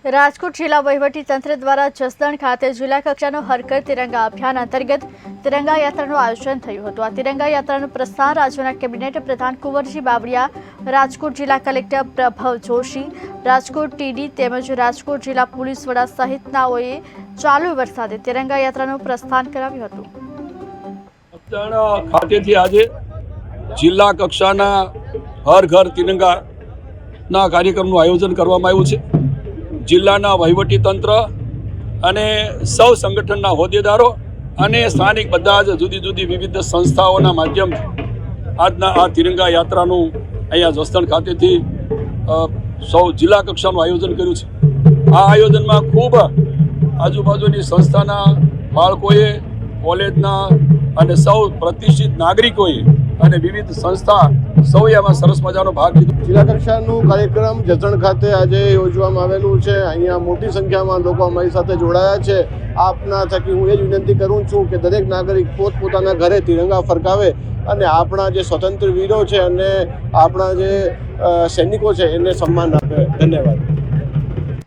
રાજકોટ જિલ્લા વહીવટી તંત્ર દ્વારા જસદણ ખાતે જિલ્લા કક્ષાનો હર ઘર તિરંગા અભિયાન અંતર્ગત તિરંગા યાત્રાનું આયોજન થયું હતું। આ તિરંગા યાત્રાનું પ્રસ્થાન રાજ્યના કેબિનેટ પ્રધાન કુંવરજી બાવળિયા, રાજકોટ જિલ્લા કલેક્ટર પ્રભવ જોશી, રાજકોટ ટીડી તેમજ રાજકોટ જિલ્લા પોલીસ વડા સહિતનાઓએ ચાલુ વરસાદે તિરંગા યાત્રાનું પ્રસ્થાન કરાવ્યું હતું। જસદણ ખાતેથી આજે જિલ્લા કક્ષાના હર ઘર તિરંગાના કાર્યક્રમનું આયોજન કરવામાં આવ્યું છે। જિલ્લાના વહીવટી તંત્ર અને સૌ સંગઠનના હોદ્દેદારો અને સ્થાનિક બધા જ જુદી જુદી વિવિધ સંસ્થાઓના માધ્યમથી આજના આ તિરંગા યાત્રાનું અહીંયા જસદણ ખાતેથી સૌ જિલ્લા કક્ષાનું આયોજન કર્યું છે। આ આયોજનમાં ખૂબ આજુબાજુની સંસ્થાના બાળકોએ, કોલેજના અને સૌ પ્રતિષ્ઠિત નાગરિકોએ અને વિવિધ સંસ્થા સૌએ આમાં સરસ મજાનો ભાગ લીધો। જિલ્લા કક્ષાનું કાર્યક્રમ જસદણ ખાતે આજે યોજવામાં આવેલું છે। અહીંયા મોટી સંખ્યામાં લોકો અમારી સાથે જોડાયા છે। આપના થકી હું એ જ વિનંતી કરું છું કે દરેક નાગરિક પોતપોતાના ઘરે તિરંગા ફરકાવે અને આપણા જે સ્વતંત્ર વીરો છે અને આપણા જે સૈનિકો છે એને સન્માન આપે। ધન્યવાદ।